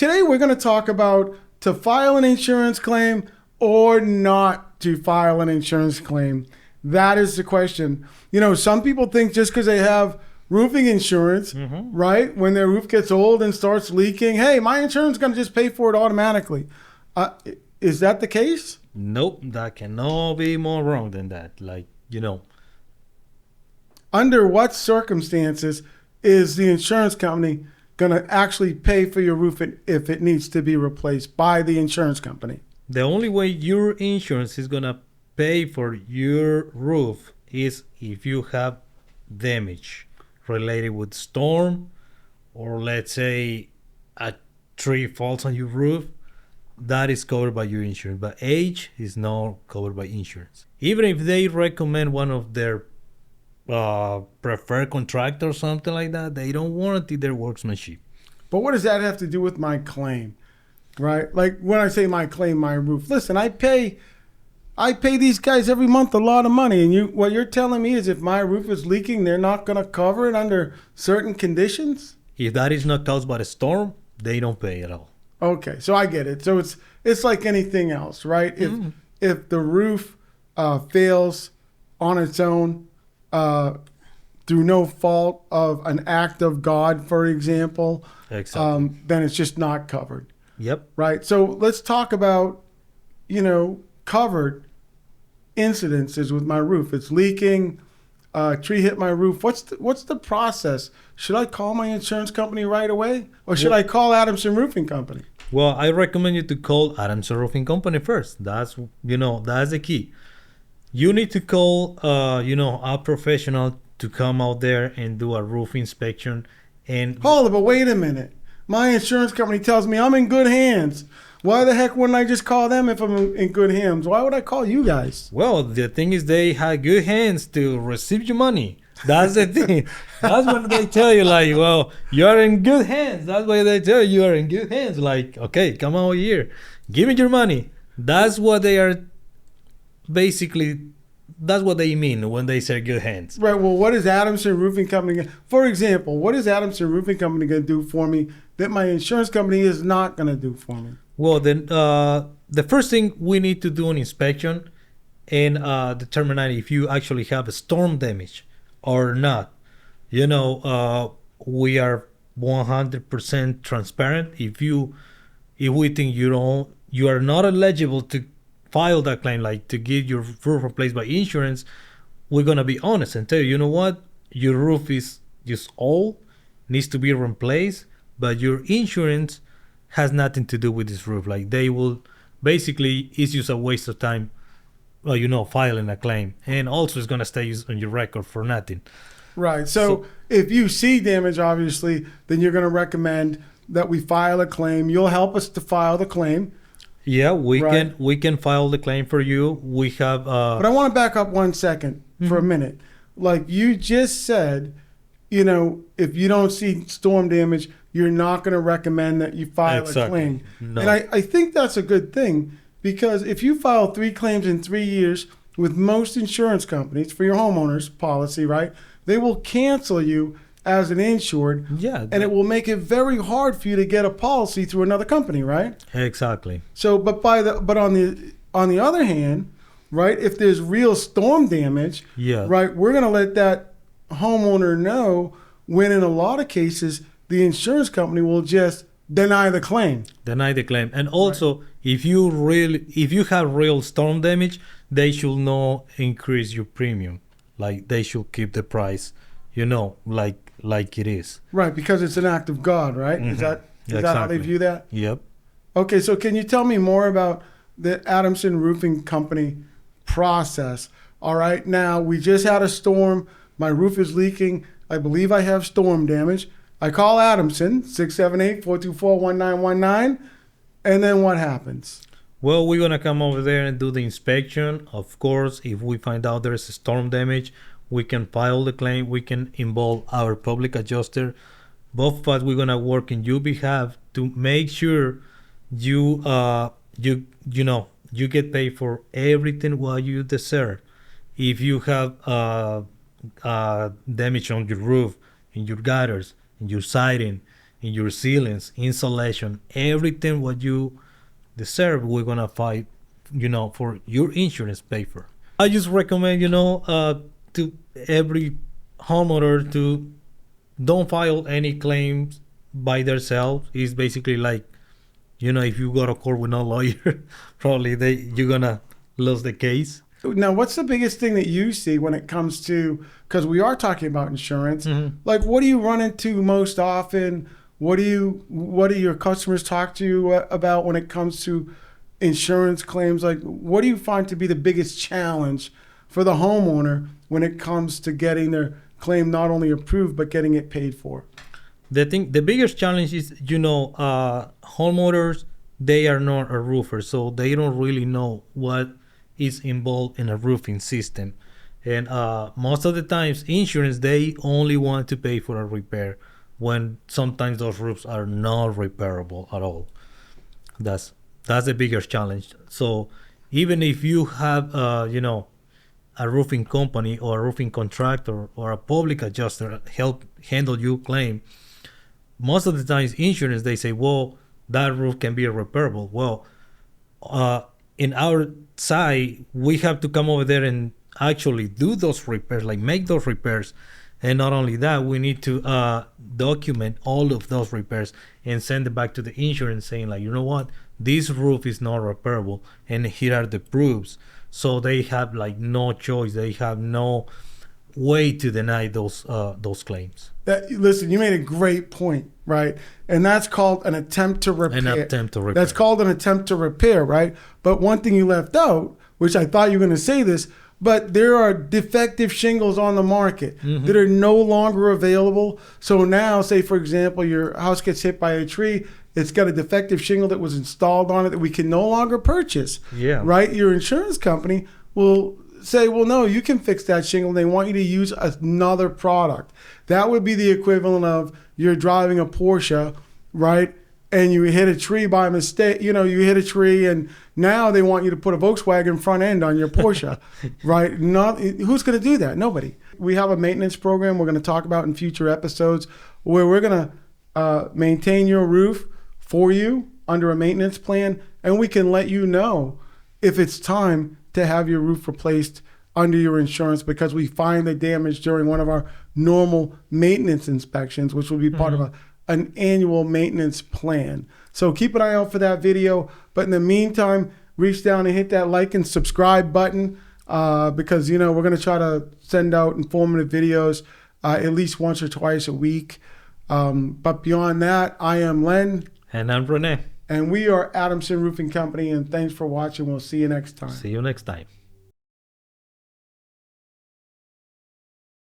today we're going to talk about to file an insurance claim or not to file an insurance claim. That is the question. Some people think just because they have roofing insurance, right, when their roof gets old and starts leaking, hey, my insurance is going to just pay for it automatically. Is that the case? Nope, that cannot be more wrong than that. Under what circumstances is the insurance company going to actually pay for your roof if it needs to be replaced by the insurance company? The only way your insurance is going to pay for your roof is if you have damage related with storm, or let's say a tree falls on your roof. That is covered by your insurance, but age is not covered by insurance. Even if they recommend one of their preferred contractor or something like that, they don't warranty their workmanship. But what does that have to do with my claim, right? Like when I say my claim, my roof. Listen, I pay these guys every month a lot of money, and what you're telling me is if my roof is leaking, they're not going to cover it under certain conditions? If that is not caused by a storm, they don't pay at all. Okay, so I get it. So it's like anything else, right? If the roof fails on its own through no fault of an act of God, for example, exactly. Then it's just not covered. Yep. Right. So let's talk about covered incidences with my roof. It's leaking. Tree hit my roof. What's the process? Should I call my insurance company right away, or should I call Adamson Roofing Company? Well, I recommend you to call Adamson Roofing Company first. That's the key. You need to call a professional to come out there and do a roof inspection. And hold it, but wait a minute. My insurance company tells me I'm in good hands. Why the heck wouldn't I just call them if I'm in good hands? Why would I call you guys? Well, the thing is they have good hands to receive your money. That's the thing. That's when they tell you, like, well, you're in good hands. That's why they tell you are in good hands. Like, okay, come over here. Give me your money. That's what they are basically, that's what they mean when they say good hands. Right. Well, what is Adamson Roofing Company? For example, what is Adamson Roofing Company going to do for me that my insurance company is not going to do for me? Well, then the first thing we need to do an inspection and determine if you actually have a storm damage or not. We are 100% transparent. If we think you are not eligible to file that claim, like to get your roof replaced by insurance, we're gonna be honest and tell you, you know what, your roof is just old, needs to be replaced, but your insurance has nothing to do with this roof. Like they will basically, it's just a waste of time, filing a claim, and also it's gonna stay on your record for nothing. Right. So if you see damage, obviously, then you're gonna recommend that we file a claim. You'll help us to file the claim. Yeah, we can file the claim for you. We have. But I want to back up 1 second for a minute. Like you just said, if you don't see storm damage, you're not going to recommend that you file a claim. No. And I think that's a good thing, because if you file 3 claims in 3 years with most insurance companies for your homeowner's policy, right, they will cancel you as an insured. Yeah. And it will make it very hard for you to get a policy through another company, right? Exactly. So, but on the other hand, right, if there's real storm damage, right, we're going to let that homeowner know, when in a lot of cases the insurance company will just deny the claim. And also, if you have real storm damage, they should not increase your premium. Like they should keep the price, like it is. Right, because it's an act of God, right? Is that how they view that? Yep. Okay, so can you tell me more about the Adamson Roofing Company process? All right, now we just had a storm. My roof is leaking. I believe I have storm damage. I call Adamson, 678-424-1919, and then what happens? Well, we're going to come over there and do the inspection. Of course, if we find out there's a storm damage, we can file the claim. We can involve our public adjuster. Both of us, we're going to work in your behalf to make sure you get paid for everything what you deserve. If you have damage on your roof, in your gutters, in your siding, in your ceilings, insulation, everything what you deserve, we're gonna fight, for your insurance pay for. I just recommend, to every homeowner to don't file any claims by themselves. It's basically like, if you go to court with no lawyer, probably you're gonna lose the case. Now, what's the biggest thing that you see when it comes to, because we are talking about insurance, like what do you run into most often? What do your customers talk to you about when it comes to insurance claims? Like, what do you find to be the biggest challenge for the homeowner when it comes to getting their claim not only approved, but getting it paid for? The biggest challenge is, homeowners, they are not a roofer, so they don't really know what is involved in a roofing system. And most of the times, insurance, they only want to pay for a repair, when sometimes those roofs are not repairable at all. That's the biggest challenge. So even if you have, a roofing company or a roofing contractor or a public adjuster help handle your claim, most of the times insurance, they say, well, that roof can be repairable. Well, in our side, we have to come over there and actually do those repairs, like make those repairs. And not only that, we need to document all of those repairs and send it back to the insurance saying, like, you know what, this roof is not repairable, and here are the proofs. So they have like no choice. They have no way to deny those claims. Listen, you made a great point, right? And that's called an attempt to repair. That's called an attempt to repair, right? But one thing you left out, which I thought you were going to say this, but there are defective shingles on the market that are no longer available. So now, say, for example, your house gets hit by a tree. It's got a defective shingle that was installed on it that we can no longer purchase. Yeah. Right? Your insurance company will say, well, no, you can fix that shingle. They want you to use another product. That would be the equivalent of you're driving a Porsche, right? And you hit a tree by mistake. You hit a tree, and now they want you to put a Volkswagen front end on your Porsche, right? Who's going to do that? Nobody. We have a maintenance program we're going to talk about in future episodes where we're going to maintain your roof for you under a maintenance plan, and we can let you know if it's time to have your roof replaced under your insurance, because we find the damage during one of our normal maintenance inspections, which will be part of an annual maintenance plan. So keep an eye out for that video. But in the meantime, reach down and hit that like and subscribe button because, we're going to try to send out informative videos at least once or twice a week. But beyond that, I am Len. And I'm Rene. And we are Adamson Roofing Company. And thanks for watching. We'll see you next time. See you next time.